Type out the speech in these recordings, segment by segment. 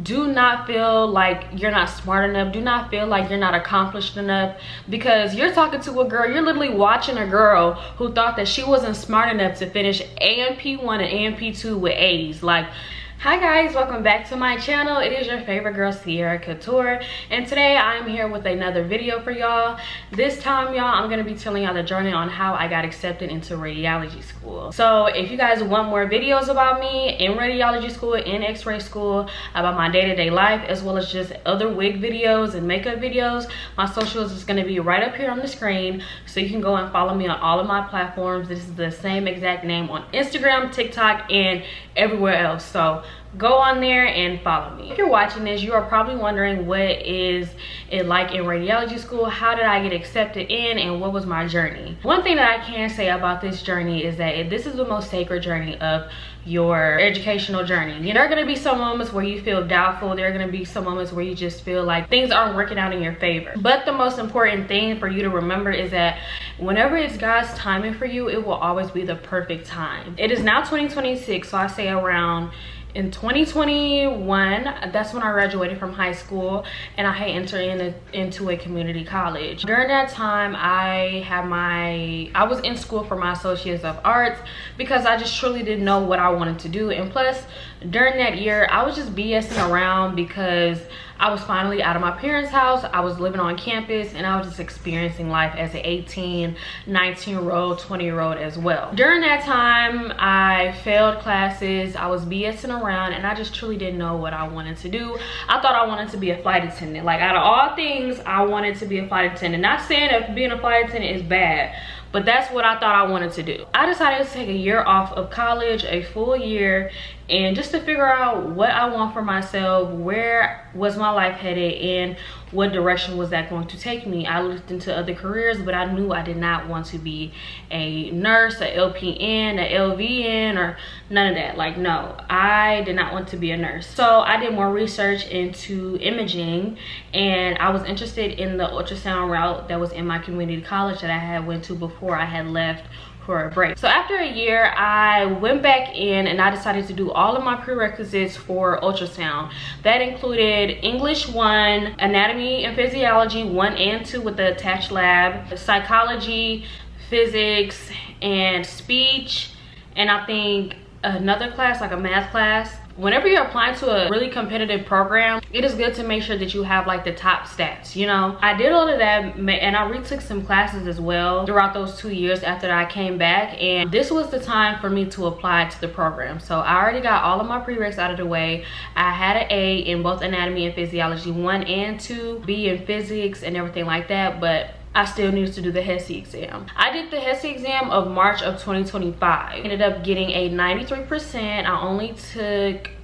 do not feel like you're not smart enough. Do not feel like you're not accomplished enough, because you're talking to a girl, you're literally watching a girl who thought that she wasn't smart enough to finish AMP1 and AMP2 with A's. Like, hi guys, welcome back to my channel. It is your favorite girl, Sierra Couture, and today I'm here with another video for y'all. This time, y'all, I'm gonna be telling y'all the journey on how I got accepted into radiology school. So if you guys want more videos about me in radiology school, in x-ray school, about my day-to-day life, as well as just other wig videos and makeup videos, my socials is gonna be right up here on the screen, so you can go and follow me on all of my platforms. This is the same exact name on Instagram, TikTok, and everywhere else. So go on there and follow me. If you're watching this, you are probably wondering, what is it like in radiology school? How did I get accepted in, and what was my journey? One thing that I can say about this journey is that this is the most sacred journey of your educational journey. There are going to be some moments where you feel doubtful. There are going to be some moments where you just feel like things aren't working out in your favor. But the most important thing for you to remember is that whenever it's God's timing for you, it will always be the perfect time. It is now 2026, so I say around in 2021, that's when I graduated from high school and I had entered into a community college. During that time, I was in school for my Associates of Arts because I just truly didn't know what I wanted to do. And plus, during that year, I was just BSing around because I was finally out of my parents' house. I was living on campus and I was just experiencing life as an 18, 19-year-old, 20-year-old as well. During that time, I failed classes, I was BSing around, and I just truly didn't know what I wanted to do. I thought I wanted to be a flight attendant. Like, out of all things, I wanted to be a flight attendant. Not saying that being a flight attendant is bad, but that's what I thought I wanted to do. I decided to take a year off of college, a full year, and just to figure out what I want for myself, where was my life headed, and what direction was that going to take me. I looked into other careers, but I knew I did not want to be a nurse, a LPN, a LVN, or none of that. Like, no, I did not want to be a nurse. So I did more research into imaging, and I was interested in the ultrasound route that was in my community college that I had went to before I had left for a break. So after a year, I went back in and I decided to do all of my prerequisites for ultrasound. That included English 1, anatomy and physiology 1 and 2 with the attached lab, psychology, physics, and speech, and I think another class, like a math class. Whenever you're applying to a really competitive program, it is good to make sure that you have like the top stats, you know. I did all of that, and I retook some classes as well throughout those 2 years after I came back, and this was the time for me to apply to the program. So I already got all of my prereqs out of the way. I had an A in both anatomy and physiology 1 and 2, B in physics and everything like that, but I still needed to do the HESI exam. I did the HESI exam of March of 2025. Ended up getting a 93%.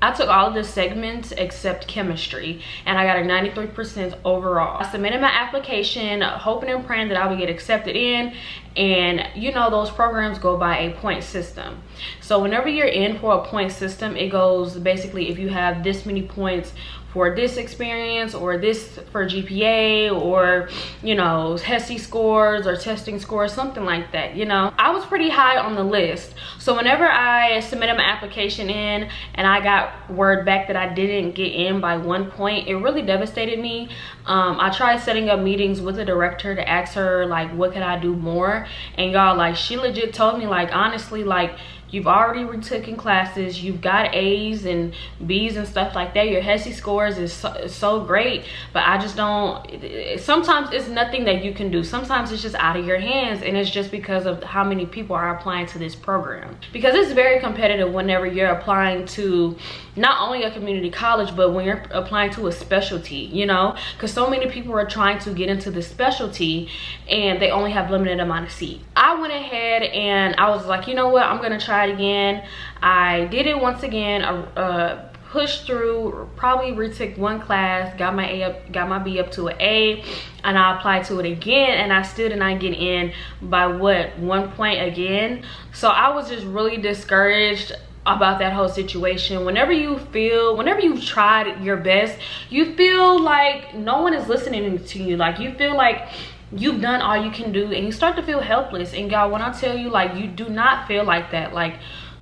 I took all of the segments except chemistry, and I got a 93% overall. I submitted my application, hoping and praying that I would get accepted in, and you know those programs go by a point system. So whenever you're in for a point system, it goes basically if you have this many points for this experience, or this for GPA, or you know, HESI scores or testing scores, something like that, you know. I was pretty high on the list. So whenever I submitted my application in and I got word back that I didn't get in by 1 point, it really devastated me. I tried setting up meetings with the director to ask her like, what could I do more? And y'all, like, she legit told me, like, honestly, like, you've already retaken classes, you've got A's and B's and stuff like that, your HESI scores is so great, but I just don't, sometimes it's nothing that you can do. Sometimes it's just out of your hands, and it's just because of how many people are applying to this program. Because it's very competitive whenever you're applying to not only a community college, but when you're applying to a specialty, you know, because so many people are trying to get into the specialty and they only have limited amount of seats. I went ahead and I was like, you know what, I'm gonna try it again. I did it once again. Pushed through, probably retook one class, got my B up to an A, and I applied to it again, and I still did not get in by 1 point again. So I was just really discouraged about that whole situation. Whenever you've tried your best, you feel like no one is listening to you. Like, you feel like you've done all you can do, and you start to feel helpless. And y'all, when I tell you, like, you do not feel like that. Like,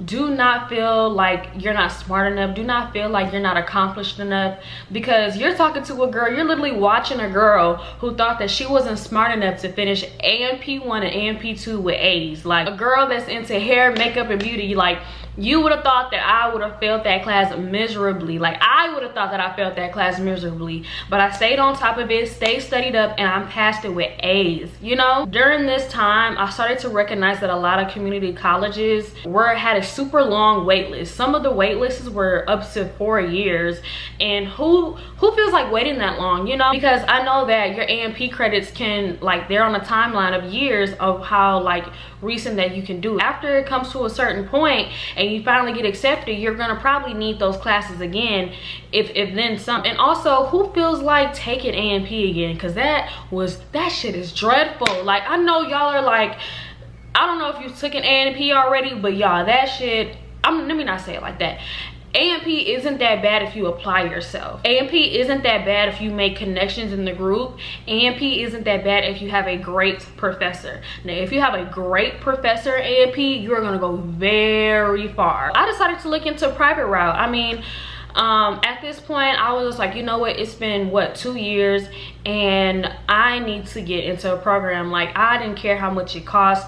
do not feel like you're not smart enough. Do not feel like you're not accomplished enough, because you're talking to a girl, you're literally watching a girl who thought that she wasn't smart enough to finish AMP1 and AMP2 with A's. Like a girl that's into hair, makeup, and beauty, like you would have thought that I would have failed that class miserably. Like I would have thought that I failed that class miserably, but I stayed on top of it, stayed studied up, and I passed it with A's. You know, during this time I started to recognize that a lot of community colleges had a super long wait list. Some of the wait lists were up to 4 years, and who feels like waiting that long, you know? Because I know that your AMP credits can, like, they're on a timeline of years of how like recent that you can do it. After it comes to a certain point and you finally get accepted, you're gonna probably need those classes again, if then some. And also, who feels like taking AMP again? Because that shit is dreadful. Like I know y'all are like, I don't know if you took an AMP already, but y'all, that shit, let me not say it like that. AMP isn't that bad if you apply yourself. AMP isn't that bad if you make connections in the group. AMP isn't that bad if you have a great professor. Now, if you have a great professor at AMP, you are gonna go very far. I decided to look into a private route. I mean, at this point I was just like, you know what, it's been what, 2 years, and I need to get into a program. Like I didn't care how much it cost.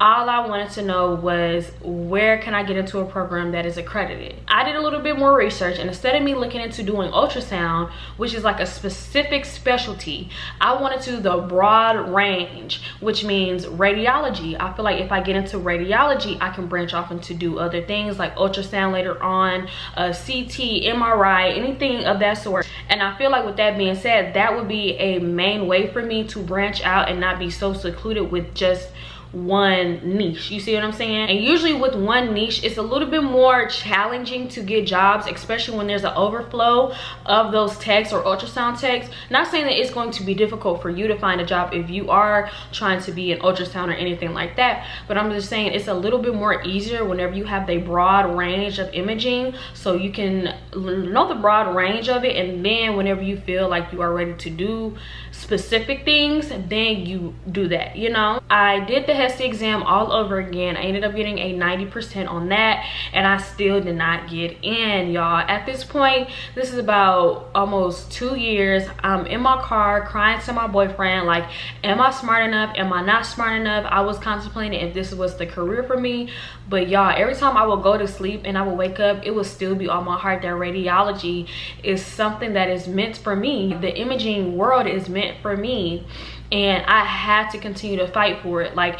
All I wanted to know was, where can I get into a program that is accredited? I did a little bit more research, and instead of me looking into doing ultrasound, which is like a specific specialty, I wanted to do the broad range, which means radiology. I feel like if I get into radiology, I can branch off into do other things like ultrasound later on, CT, MRI, anything of that sort. And I feel like with that being said, that would be a main way for me to branch out and not be so secluded with just one niche. You see what I'm saying? And usually with one niche, it's a little bit more challenging to get jobs, especially when there's an overflow of those techs or ultrasound techs. Not saying that it's going to be difficult for you to find a job if you are trying to be an ultrasound or anything like that, but I'm just saying it's a little bit more easier whenever you have the broad range of imaging, so you can know the broad range of it, and then whenever you feel like you are ready to do specific things, then you do that. You know, I did the HESI exam all over again. I ended up getting a 90% on that, and I still did not get in, y'all. At this point, this is about almost 2 years. I'm in my car crying to my boyfriend like, am I smart enough? Am I not smart enough? I was contemplating if this was the career for me, but y'all, every time I would go to sleep and I would wake up, it would still be on my heart that radiology is something that is meant for me. The imaging world is meant for me, and I had to continue to fight for it. Like,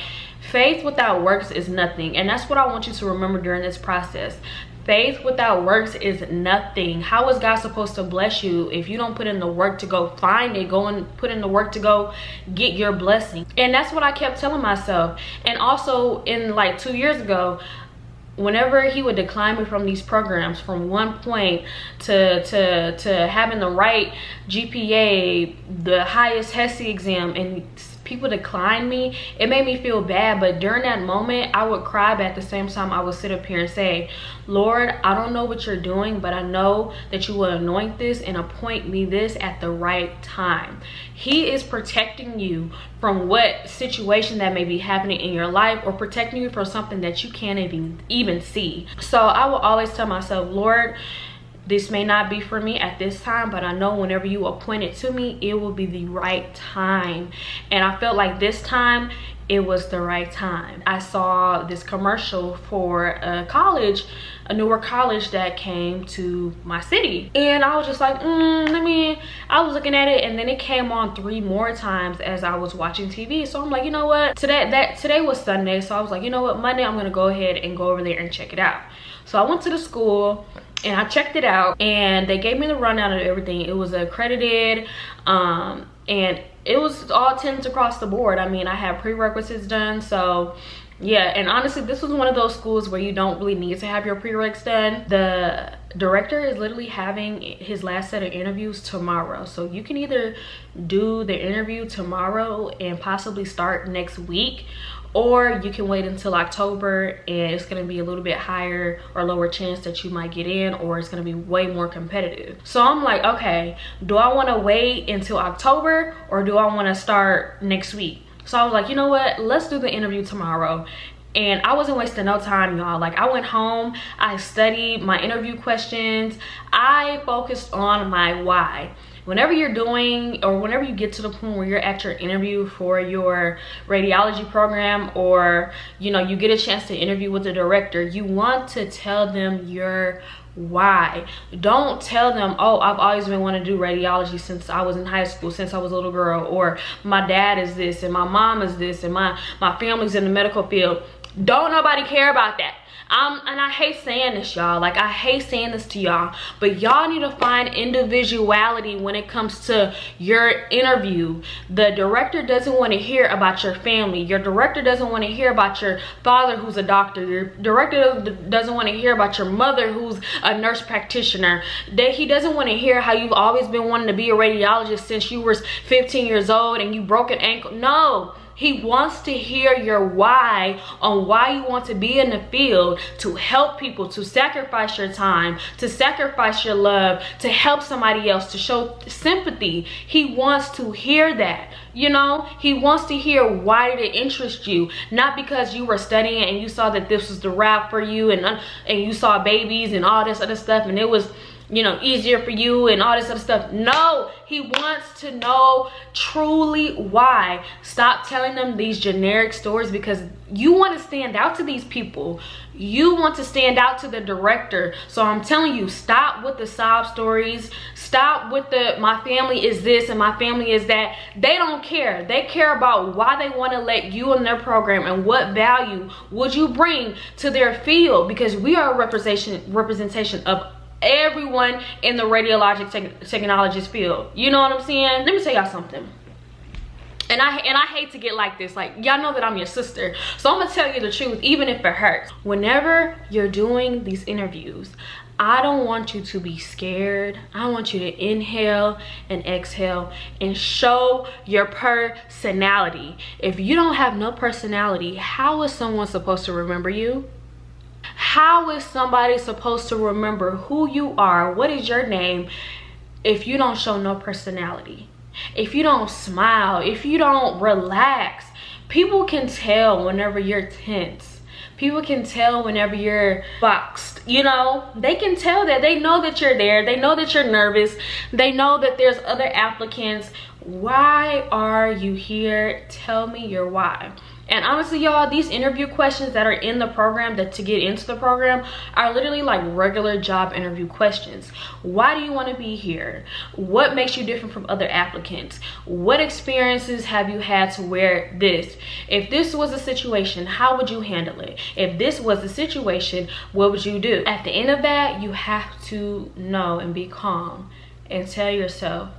faith without works is nothing, and that's what I want you to remember during this process. Faith without works is nothing. How is God supposed to bless you if you don't put in the work to go find it? Go and put in the work to go get your blessing. And that's what I kept telling myself. And also, in like 2 years ago, whenever he would decline me from these programs, from 1 point to having the right GPA, the highest HESI exam, and people decline me, it made me feel bad. But during that moment, I would cry, but at the same time I would sit up here and say, Lord, I don't know what you're doing, but I know that you will anoint this and appoint me this at the right time. He is protecting you from what situation that may be happening in your life, or protecting you from something that you can't even see. So I will always tell myself, Lord, this may not be for me at this time, but I know whenever you appoint it to me, it will be the right time. And I felt like this time, it was the right time. I saw this commercial for a college, a newer college that came to my city, and I was just like, I was looking at it, and then it came on 3 more times as I was watching TV. So I'm like, you know what, today was Sunday, so I was like, you know what, Monday I'm gonna go ahead and go over there and check it out. So I went to the school and I checked it out, and they gave me the rundown of everything. It was accredited, and it was all 10s across the board. I mean, I had prerequisites done, so yeah. And honestly, this was one of those schools where you don't really need to have your prereqs done. The director is literally having his last set of interviews tomorrow, so you can either do the interview tomorrow and possibly start next week, or you can wait until October, and it's going to be a little bit higher or lower chance that you might get in, or it's going to be way more competitive. So I'm like, okay, do I want to wait until October, or do I want to start next week? So I was like, you know what, let's do the interview tomorrow. And I wasn't wasting no time, y'all. Like, I went home, I studied my interview questions, I focused on my why. Whenever you're doing, or whenever you get to the point where you're at your interview for your radiology program, or you know, you get a chance to interview with the director, you want to tell them your why. Don't tell them, oh, I've always been wanting to do radiology since I was in high school, since I was a little girl, or my dad is this and my mom is this and my family's in the medical field. Don't nobody care about that. And I hate saying this, y'all. Like, I hate saying this to y'all, but y'all need to find individuality when it comes to your interview. The director doesn't want to hear about your family. Your director doesn't want to hear about your father who's a doctor. Your director doesn't want to hear about your mother who's a nurse practitioner. He doesn't want to hear how you've always been wanting to be a radiologist since you were 15 years old and you broke an ankle. No. He wants to hear your why on why you want to be in the field, to help people, to sacrifice your time, to sacrifice your love, to help somebody else, to show sympathy. He wants to hear that. You know, he wants to hear why did it interest you, not because you were studying and you saw that this was the route for you, and you saw babies and all this other stuff and it was, you know, easier for you and all this other stuff. No, he wants to know truly why. Stop telling them these generic stories, because you want to stand out to these people. You want to stand out to the director. So I'm telling you, stop with the sob stories. Stop with the my family is this and my family is that. They don't care. They care about why they want to let you in their program and what value would you bring to their field, because we are a representation of everyone in the radiologic technologist field. You know what I'm saying? Let me tell y'all something. And I hate to get like this. Like, y'all know that I'm your sister, so I'm gonna tell you the truth, even if it hurts. Whenever you're doing these interviews, I don't want you to be scared. I want you to inhale and exhale and show your personality. If you don't have no personality, how is someone supposed to remember you? How is somebody supposed to remember who you are, what is your name, if you don't show no personality? If you don't smile, if you don't relax? People can tell whenever you're tense. People can tell whenever you're boxed. You know, they can tell that. They know that you're there. They know that you're nervous. They know that there's other applicants. Why are you here? Tell me your why. And honestly, y'all, these interview questions that are in the program, that to get into the program, are literally like regular job interview questions. Why do you want to be here? What makes you different from other applicants? What experiences have you had to wear this? If this was a situation, how would you handle it? If this was a situation, what would you do? At the end of that, you have to know and be calm and tell yourself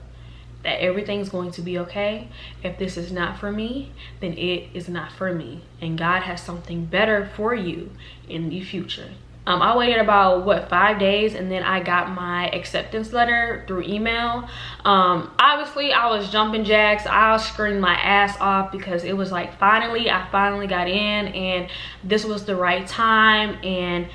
that everything's going to be okay. If this is not for me, then it is not for me, and God has something better for you in the future. I waited about 5 days, and then I got my acceptance letter through email. Obviously I was jumping jacks. I was screaming my ass off, because it was like, I finally got in, and this was the right time. And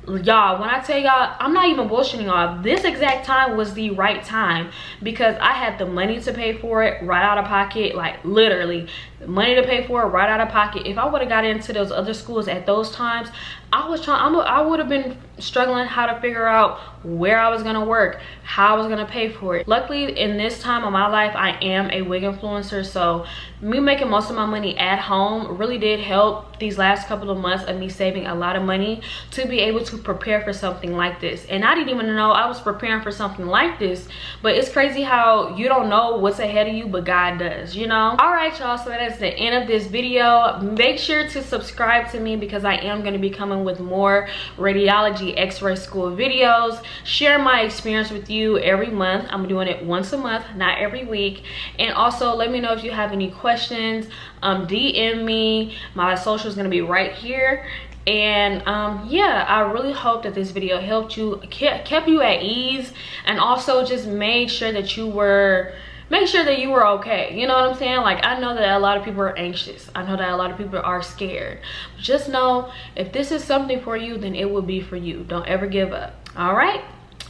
y'all, when I tell y'all, I'm not even bullshitting y'all, this exact time was the right time, because I had the money to pay for it right out of pocket. Like, literally money to pay for it right out of pocket. If I would have got into those other schools at those times, I would have been struggling how to figure out where I was gonna work, how I was gonna pay for it. Luckily, in this time of my life, I am a wig influencer, so me making most of my money at home really did help these last couple of months of me saving a lot of money to be able to prepare for something like this. And I didn't even know I was preparing for something like this, but it's crazy how you don't know what's ahead of you, but God does, you know? All right, y'all, so that is the end of this video. Make sure to subscribe to me, because I am going to be coming with more radiology x-ray school videos, share my experience with you every month. I'm doing it once a month, not every week. And also let me know if you have any questions. DM me. My social is going to be right here. And yeah, I really hope that this video helped you, kept you at ease, and also just made sure that you were okay. You know what I'm saying? Like, I know that a lot of people are anxious. I know that a lot of people are scared. Just know, if this is something for you, then it will be for you. Don't ever give up. All right?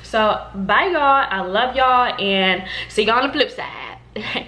So, bye, y'all. I love y'all, and see y'all on the flip side.